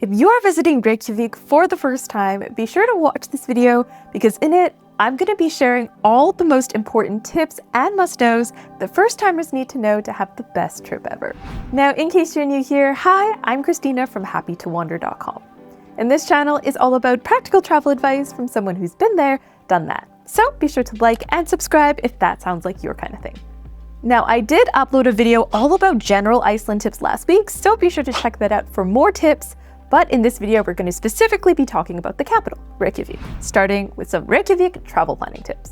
If you are visiting Reykjavik for the first time, be sure to watch this video because in it, I'm going to be sharing all the most important tips and must-knows that first-timers need to know to have the best trip ever. Now, in case you're new here, hi, I'm Christina from happytowander.com. And this channel is all about practical travel advice from someone who's been there, done that. So be sure to like and subscribe if that sounds like your kind of thing. Now, I did upload a video all about general Iceland tips last week, so be sure to check that out for more tips. But in this video, we're going to specifically be talking about the capital, Reykjavik, starting with some Reykjavik travel planning tips.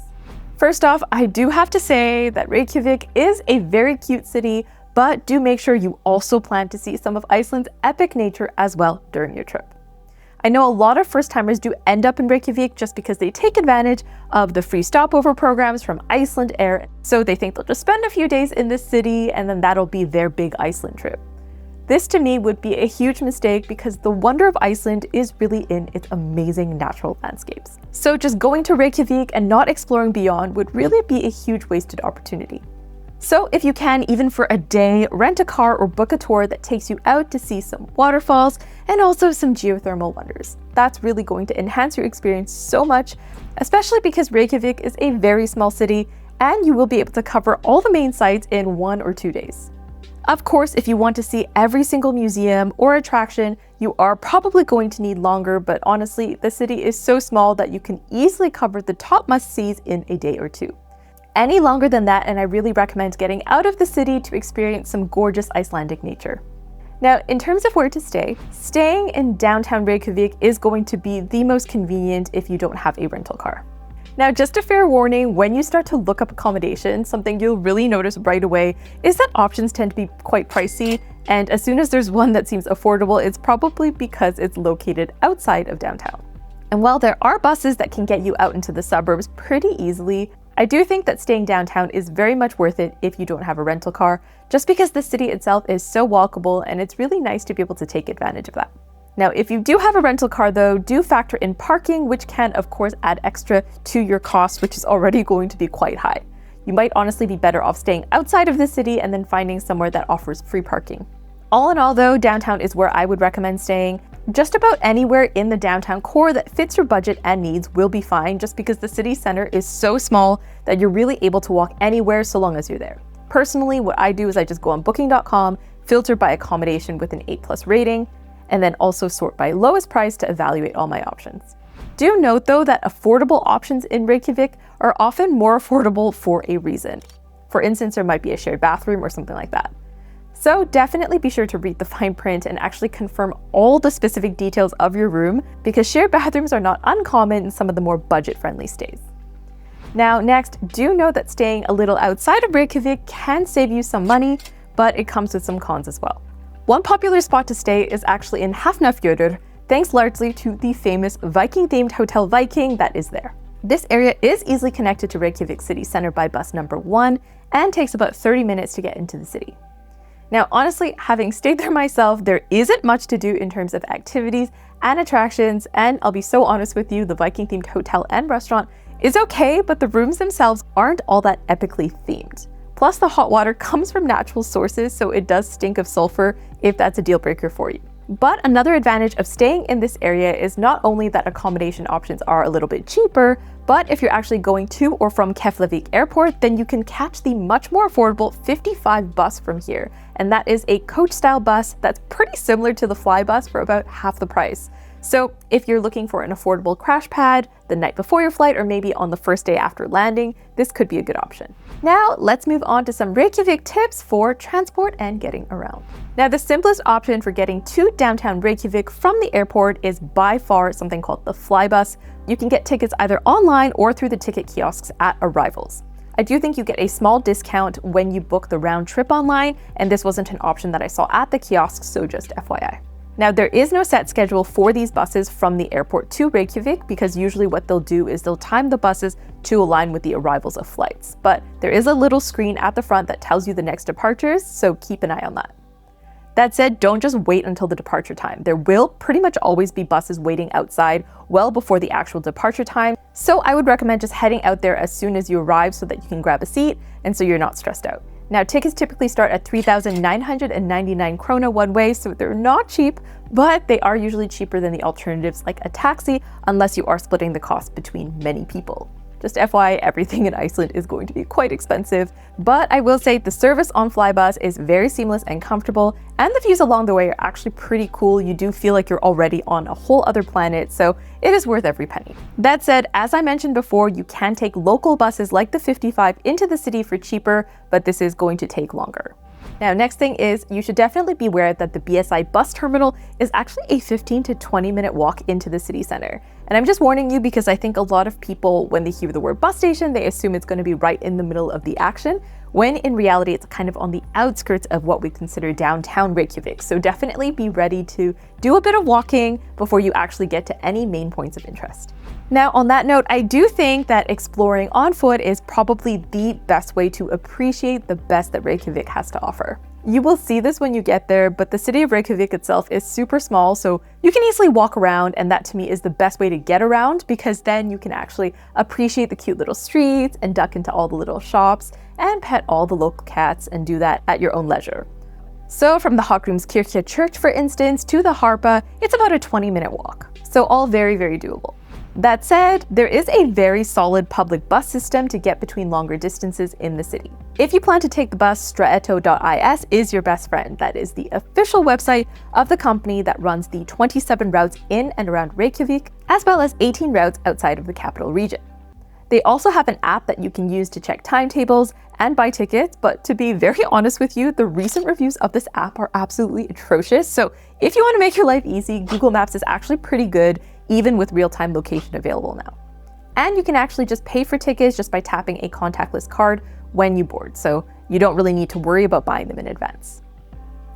First off, I do have to say that Reykjavik is a very cute city, but do make sure you also plan to see some of Iceland's epic nature as well during your trip. I know a lot of first-timers do end up in Reykjavik just because they take advantage of the free stopover programs from Iceland Air, so they think they'll just spend a few days in this city and then that'll be their big Iceland trip. This to me would be a huge mistake because the wonder of Iceland is really in its amazing natural landscapes. So just going to Reykjavik and not exploring beyond would really be a huge wasted opportunity. So if you can, even for a day, rent a car or book a tour that takes you out to see some waterfalls and also some geothermal wonders. That's really going to enhance your experience so much, especially because Reykjavik is a very small city and you will be able to cover all the main sites in 1 or 2 days. Of course, if you want to see every single museum or attraction, you are probably going to need longer, but honestly, the city is so small that you can easily cover the top must-sees in a day or two. Any longer than that, and I really recommend getting out of the city to experience some gorgeous Icelandic nature. Now, in terms of where to stay, staying in downtown Reykjavik is going to be the most convenient if you don't have a rental car. Now, just a fair warning, when you start to look up accommodation, something you'll really notice right away is that options tend to be quite pricey, and as soon as there's one that seems affordable, it's probably because it's located outside of downtown. And while there are buses that can get you out into the suburbs pretty easily, I do think that staying downtown is very much worth it if you don't have a rental car, just because the city itself is so walkable and it's really nice to be able to take advantage of that. Now, if you do have a rental car though, do factor in parking, which can of course add extra to your cost, which is already going to be quite high. You might honestly be better off staying outside of the city and then finding somewhere that offers free parking. All in all though, downtown is where I would recommend staying. Just about anywhere in the downtown core that fits your budget and needs will be fine, just because the city center is so small that you're really able to walk anywhere so long as you're there. Personally, what I do is I just go on booking.com, filter by accommodation with an 8+ rating, and then also sort by lowest price to evaluate all my options. Do note though that affordable options in Reykjavik are often more affordable for a reason. For instance, there might be a shared bathroom or something like that. So definitely be sure to read the fine print and actually confirm all the specific details of your room, because shared bathrooms are not uncommon in some of the more budget-friendly stays. Now next, do know that staying a little outside of Reykjavik can save you some money, but it comes with some cons as well. One popular spot to stay is actually in Hafnarfjörður, thanks largely to the famous Viking-themed Hotel Viking that is there. This area is easily connected to Reykjavik city center by bus number 1 and takes about 30 minutes to get into the city. Now, honestly, having stayed there myself, there isn't much to do in terms of activities and attractions, and I'll be so honest with you, the Viking-themed hotel and restaurant is okay, but the rooms themselves aren't all that epically themed. Plus, the hot water comes from natural sources, so it does stink of sulfur if that's a deal breaker for you. But another advantage of staying in this area is not only that accommodation options are a little bit cheaper, but if you're actually going to or from Keflavik Airport, then you can catch the much more affordable 55 bus from here. And that is a coach-style bus that's pretty similar to the fly bus for about half the price. So if you're looking for an affordable crash pad the night before your flight or maybe on the first day after landing, this could be a good option. Now let's move on to some Reykjavik tips for transport and getting around. Now the simplest option for getting to downtown Reykjavik from the airport is by far something called the flybus. You can get tickets either online or through the ticket kiosks at arrivals. I do think you get a small discount when you book the round trip online, and this wasn't an option that I saw at the kiosks, so just FYI. Now, there is no set schedule for these buses from the airport to Reykjavik, because usually what they'll do is they'll time the buses to align with the arrivals of flights. But there is a little screen at the front that tells you the next departures, so keep an eye on that. That said, don't just wait until the departure time. There will pretty much always be buses waiting outside well before the actual departure time, so I would recommend just heading out there as soon as you arrive so that you can grab a seat and so you're not stressed out. Now, tickets typically start at 3,999 krona one way, so they're not cheap, but they are usually cheaper than the alternatives like a taxi, unless you are splitting the cost between many people. Just FYI, everything in Iceland is going to be quite expensive, but I will say the service on Flybus is very seamless and comfortable, and the views along the way are actually pretty cool. You do feel like you're already on a whole other planet, so it is worth every penny. That said, as I mentioned before, you can take local buses like the 55 into the city for cheaper, but this is going to take longer. Now, next thing is you should definitely be aware that the BSI bus terminal is actually a 15 to 20 minute walk into the city center. And I'm just warning you because I think a lot of people, when they hear the word bus station, they assume it's going to be right in the middle of the action, when in reality it's kind of on the outskirts of what we consider downtown Reykjavik. So definitely be ready to do a bit of walking before you actually get to any main points of interest. Now, on that note, I do think that exploring on foot is probably the best way to appreciate the best that Reykjavik has to offer. You will see this when you get there, but the city of Reykjavik itself is super small, so you can easily walk around, and that to me is the best way to get around, because then you can actually appreciate the cute little streets and duck into all the little shops and pet all the local cats and do that at your own leisure. So from the Hallgrímskirkja church, for instance, to the Harpa, it's about a 20-minute walk. So all very, very doable. That said, there is a very solid public bus system to get between longer distances in the city. If you plan to take the bus, straeto.is is your best friend. That is the official website of the company that runs the 27 routes in and around Reykjavik, as well as 18 routes outside of the capital region. They also have an app that you can use to check timetables and buy tickets, but to be very honest with you, the recent reviews of this app are absolutely atrocious. So if you want to make your life easy, Google Maps is actually pretty good, even with real-time location available now. And you can actually just pay for tickets just by tapping a contactless card when you board, so you don't really need to worry about buying them in advance.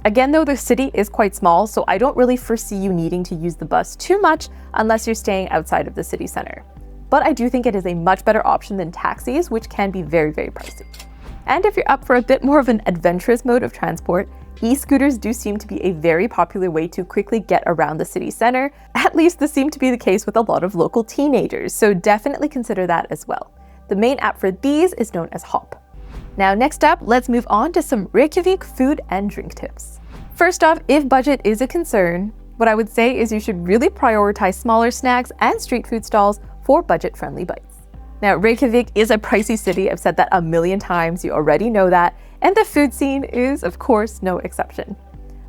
Again though, the city is quite small, so I don't really foresee you needing to use the bus too much unless you're staying outside of the city center. But I do think it is a much better option than taxis, which can be very, very pricey. And if you're up for a bit more of an adventurous mode of transport, e-scooters do seem to be a very popular way to quickly get around the city center. At least this seemed to be the case with a lot of local teenagers, so definitely consider that as well. The main app for these is known as Hop. Now next up, let's move on to some Reykjavik food and drink tips. First off, if budget is a concern, what I would say is you should really prioritize smaller snacks and street food stalls for budget-friendly bites. Now, Reykjavik is a pricey city. I've said that a million times. You already know that. And the food scene is, of course, no exception.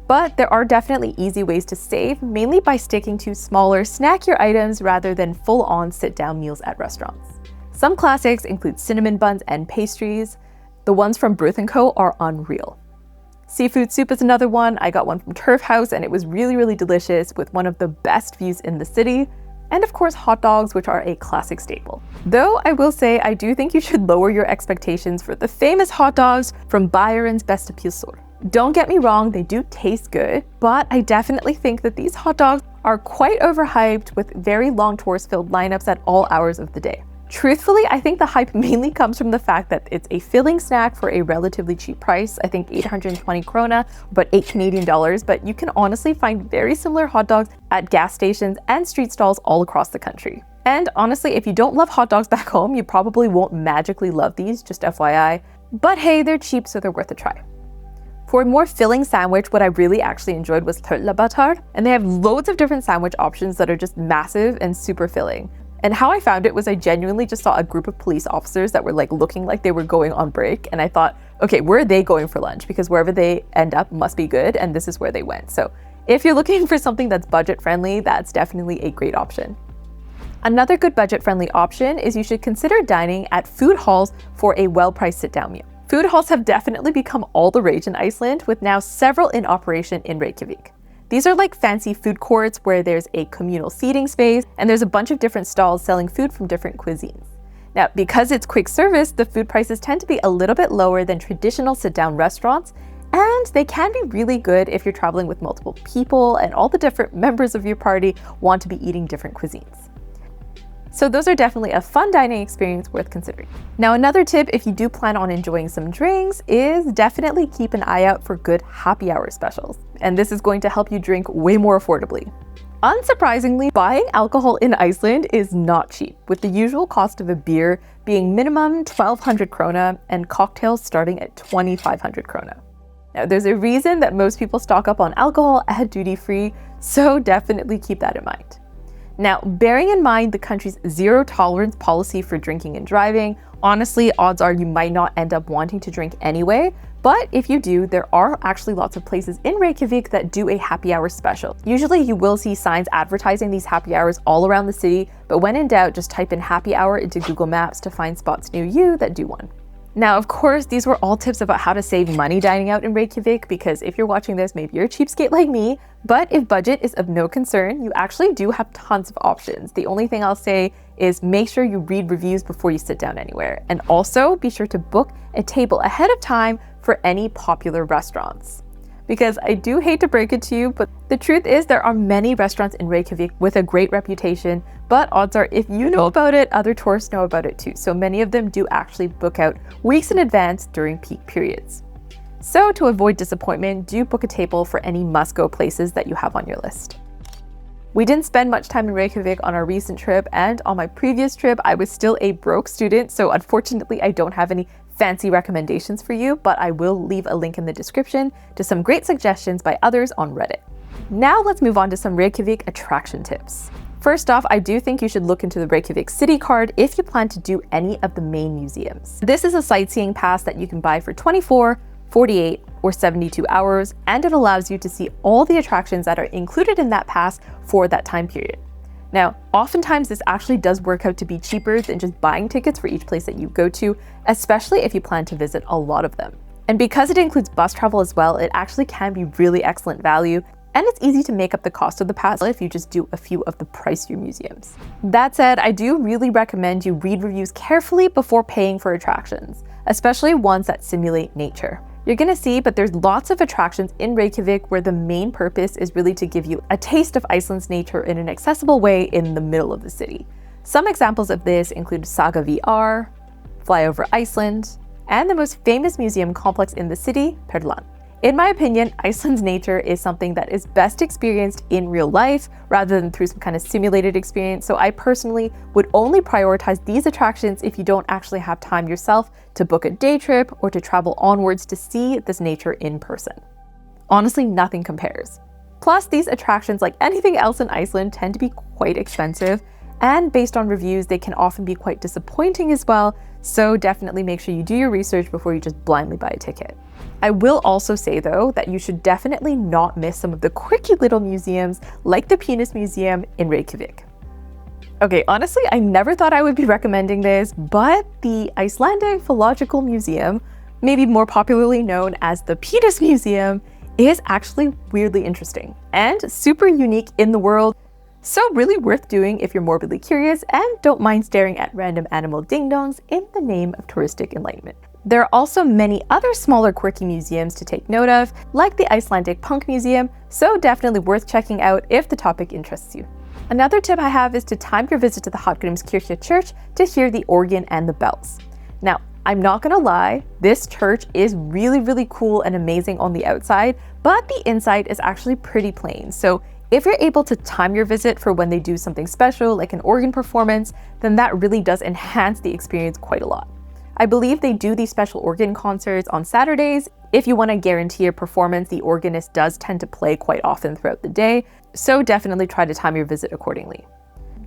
But there are definitely easy ways to save, mainly by sticking to smaller, snackier items rather than full-on sit-down meals at restaurants. Some classics include cinnamon buns and pastries. The ones from Bruth & Co. are unreal. Seafood soup is another one. I got one from Turf House and it was really, really delicious with one of the best views in the city. And of course, hot dogs, which are a classic staple. Though I will say, I do think you should lower your expectations for the famous hot dogs from Bayern's Besta Pulsor. Don't get me wrong, they do taste good, but I definitely think that these hot dogs are quite overhyped with very long tourist-filled lineups at all hours of the day. Truthfully, I think the hype mainly comes from the fact that it's a filling snack for a relatively cheap price, I think 820 krona, about $8 Canadian, but you can honestly find very similar hot dogs at gas stations and street stalls all across the country. And honestly, if you don't love hot dogs back home, you probably won't magically love these, just FYI. But hey, they're cheap, so they're worth a try. For a more filling sandwich, what I really actually enjoyed was tröllabatar, and they have loads of different sandwich options that are just massive and super filling. And how I found it was I genuinely just saw a group of police officers that were like looking like they were going on break. And I thought, okay, where are they going for lunch? Because wherever they end up must be good. And this is where they went. So if you're looking for something that's budget friendly, that's definitely a great option. Another good budget friendly option is you should consider dining at food halls for a well-priced sit-down meal. Food halls have definitely become all the rage in Iceland, with now several in operation in Reykjavik. These are like fancy food courts where there's a communal seating space and there's a bunch of different stalls selling food from different cuisines. Now, because it's quick service, the food prices tend to be a little bit lower than traditional sit-down restaurants, and they can be really good if you're traveling with multiple people and all the different members of your party want to be eating different cuisines. So those are definitely a fun dining experience worth considering. Now, another tip if you do plan on enjoying some drinks is definitely keep an eye out for good happy hour specials. And this is going to help you drink way more affordably. Unsurprisingly, buying alcohol in Iceland is not cheap, with the usual cost of a beer being minimum 1,200 krona and cocktails starting at 2,500 krona. Now, there's a reason that most people stock up on alcohol at duty-free, so definitely keep that in mind. Now, bearing in mind the country's zero tolerance policy for drinking and driving, honestly, odds are you might not end up wanting to drink anyway, but if you do, there are actually lots of places in Reykjavik that do a happy hour special. Usually you will see signs advertising these happy hours all around the city, but when in doubt, just type in happy hour into Google Maps to find spots near you that do one. Now, of course, these were all tips about how to save money dining out in Reykjavik, because if you're watching this, maybe you're a cheapskate like me, but if budget is of no concern, you actually do have tons of options. The only thing I'll say is make sure you read reviews before you sit down anywhere, and also be sure to book a table ahead of time for any popular restaurants. Because I do hate to break it to you, but the truth is there are many restaurants in Reykjavik with a great reputation, but odds are if you know about it, other tourists know about it too. So many of them do actually book out weeks in advance during peak periods. So to avoid disappointment, do book a table for any must-go places that you have on your list. We didn't spend much time in Reykjavik on our recent trip, and on my previous trip, I was still a broke student, so unfortunately I don't have any fancy recommendations for you, but I will leave a link in the description to some great suggestions by others on Reddit. Now let's move on to some Reykjavik attraction tips. First off, I do think you should look into the Reykjavik City Card if you plan to do any of the main museums. This is a sightseeing pass that you can buy for 24, 48, or 72 hours, and it allows you to see all the attractions that are included in that pass for that time period. Now, oftentimes this actually does work out to be cheaper than just buying tickets for each place that you go to, especially if you plan to visit a lot of them. And because it includes bus travel as well, it actually can be really excellent value, and it's easy to make up the cost of the pass if you just do a few of the pricier museums. That said, I do really recommend you read reviews carefully before paying for attractions, especially ones that simulate nature. You're gonna see, but there's lots of attractions in Reykjavik where the main purpose is really to give you a taste of Iceland's nature in an accessible way in the middle of the city. Some examples of this include Saga VR, Flyover Iceland, and the most famous museum complex in the city, Perlan. In my opinion, Iceland's nature is something that is best experienced in real life rather than through some kind of simulated experience, so I personally would only prioritize these attractions if you don't actually have time yourself to book a day trip or to travel onwards to see this nature in person. Honestly, nothing compares. Plus, these attractions, like anything else in Iceland, tend to be quite expensive, and based on reviews, they can often be quite disappointing as well, so definitely make sure you do your research before you just blindly buy a ticket. I will also say though that you should definitely not miss some of the quirky little museums like the Penis Museum in Reykjavik. Okay, honestly, I never thought I would be recommending this, but the Icelandic Philological Museum, maybe more popularly known as the Penis Museum, is actually weirdly interesting and super unique in the world. So really worth doing if you're morbidly curious and don't mind staring at random animal ding-dongs in the name of touristic enlightenment. There are also many other smaller quirky museums to take note of, like the Icelandic Punk Museum, so definitely worth checking out if the topic interests you. Another tip I have is to time your visit to the Hallgrímskirkja church to hear the organ and the bells. Now, I'm not gonna lie, this church is really cool and amazing on the outside, but the inside is actually pretty plain. So if you're able to time your visit for when they do something special, like an organ performance, then that really does enhance the experience quite a lot. I believe they do these special organ concerts on Saturdays. If you want to guarantee a performance, the organist does tend to play quite often throughout the day, so definitely try to time your visit accordingly.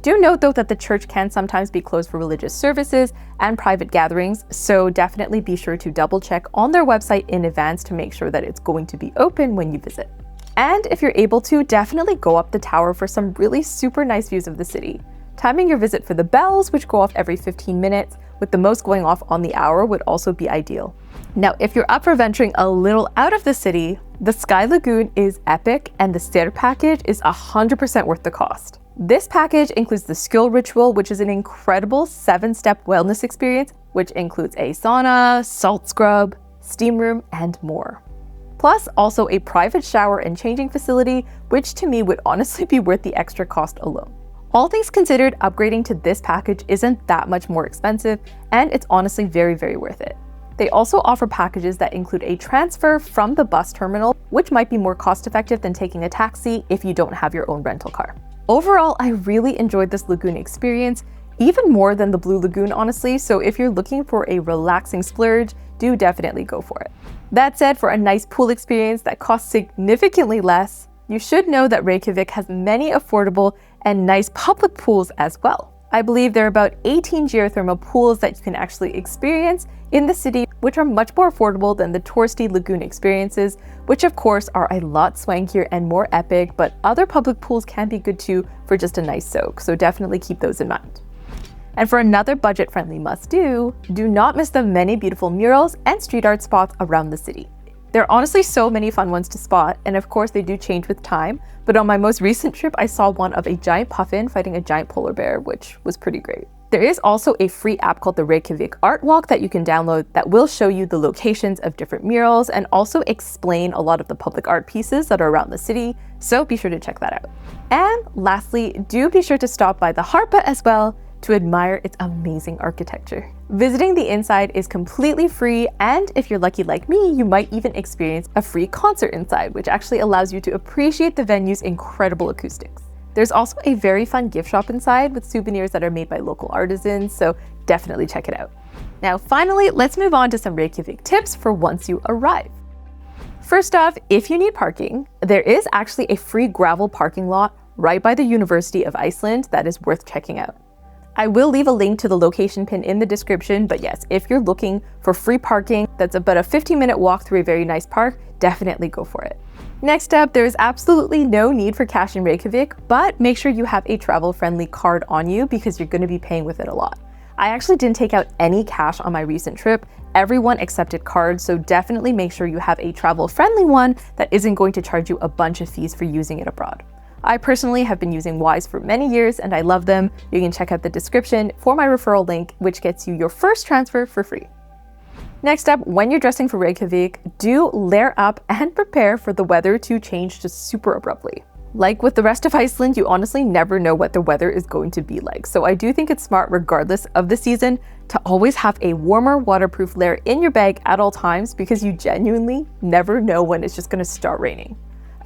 Do note though that the church can sometimes be closed for religious services and private gatherings, so definitely be sure to double check on their website in advance to make sure that it's going to be open when you visit. And if you're able to, definitely go up the tower for some really super nice views of the city. Timing your visit for the bells, which go off every 15 minutes, with the most going off on the hour, would also be ideal. Now, if you're up for venturing a little out of the city, the Sky Lagoon is epic and the stair package is 100% worth the cost. This package includes the skill ritual, which is an incredible 7-step wellness experience, which includes a sauna, salt scrub, steam room, and more. Plus also a private shower and changing facility, which to me would honestly be worth the extra cost alone. All things considered, upgrading to this package isn't that much more expensive, and it's honestly very worth it. They also offer packages that include a transfer from the bus terminal, which might be more cost-effective than taking a taxi if you don't have your own rental car. Overall, I really enjoyed this lagoon experience, even more than the Blue Lagoon, honestly, so if you're looking for a relaxing splurge, do definitely go for it. That said, for a nice pool experience that costs significantly less, you should know that Reykjavik has many affordable and nice public pools as well. I believe there are about 18 geothermal pools that you can actually experience in the city, which are much more affordable than the touristy lagoon experiences, which of course are a lot swankier and more epic, but other public pools can be good too for just a nice soak, so definitely keep those in mind. And for another budget-friendly must-do, do not miss the many beautiful murals and street art spots around the city. There are honestly so many fun ones to spot, and of course they do change with time, but on my most recent trip I saw one of a giant puffin fighting a giant polar bear, which was pretty great. There is also a free app called the Reykjavik Art Walk that you can download that will show you the locations of different murals and also explain a lot of the public art pieces that are around the city, so be sure to check that out. And lastly, do be sure to stop by the Harpa as well to admire its amazing architecture. Visiting the inside is completely free, and if you're lucky like me, you might even experience a free concert inside, which actually allows you to appreciate the venue's incredible acoustics. There's also a very fun gift shop inside with souvenirs that are made by local artisans, so definitely check it out. Now finally, let's move on to some Reykjavik tips for once you arrive. First off, if you need parking, there is actually a free gravel parking lot right by the University of Iceland that is worth checking out. I will leave a link to the location pin in the description, but yes, if you're looking for free parking that's about a 15-minute walk through a very nice park, definitely go for it. Next up, there is absolutely no need for cash in Reykjavik, but make sure you have a travel-friendly card on you because you're going to be paying with it a lot. I actually didn't take out any cash on my recent trip. Everyone accepted cards, so definitely make sure you have a travel-friendly one that isn't going to charge you a bunch of fees for using it abroad. I personally have been using Wise for many years and I love them. You can check out the description for my referral link, which gets you your first transfer for free. Next up, when you're dressing for Reykjavik, do layer up and prepare for the weather to change just super abruptly. Like with the rest of Iceland, you honestly never know what the weather is going to be like. So I do think it's smart, regardless of the season, to always have a warmer, waterproof layer in your bag at all times because you genuinely never know when it's just going to start raining.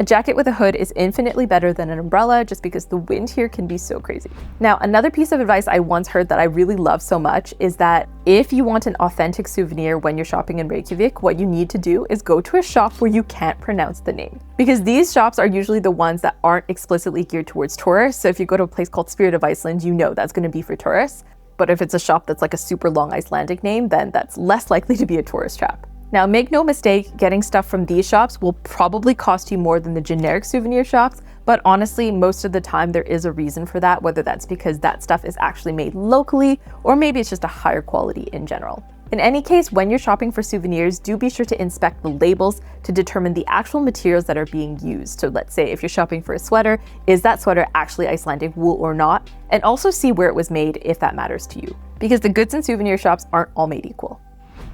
A jacket with a hood is infinitely better than an umbrella just because the wind here can be so crazy. Now, another piece of advice I once heard that I really love so much is that if you want an authentic souvenir when you're shopping in Reykjavik, what you need to do is go to a shop where you can't pronounce the name. Because these shops are usually the ones that aren't explicitly geared towards tourists. So if you go to a place called Spirit of Iceland, you know that's going to be for tourists. But if it's a shop that's like a super long Icelandic name, then that's less likely to be a tourist trap. Now, make no mistake, getting stuff from these shops will probably cost you more than the generic souvenir shops, but honestly, most of the time there is a reason for that, whether that's because that stuff is actually made locally, or maybe it's just a higher quality in general. In any case, when you're shopping for souvenirs, do be sure to inspect the labels to determine the actual materials that are being used. So let's say if you're shopping for a sweater, is that sweater actually Icelandic wool or not? And also see where it was made if that matters to you, because the goods and souvenir shops aren't all made equal.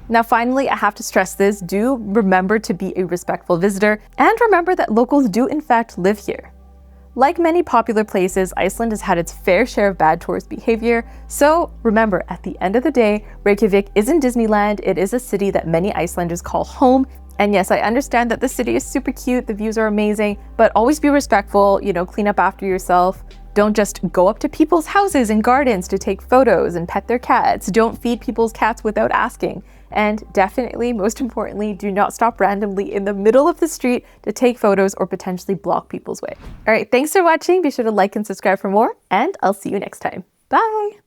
Now finally, I have to stress this, do remember to be a respectful visitor and remember that locals do in fact live here. Like many popular places, Iceland has had its fair share of bad tourist behavior, so remember, at the end of the day, Reykjavik isn't Disneyland, it is a city that many Icelanders call home. And yes, I understand that the city is super cute, the views are amazing, but always be respectful, clean up after yourself. Don't just go up to people's houses and gardens to take photos and pet their cats. Don't feed people's cats without asking. And definitely, most importantly, do not stop randomly in the middle of the street to take photos or potentially block people's way. All right, thanks for watching. Be sure to like and subscribe for more, and I'll see you next time. Bye!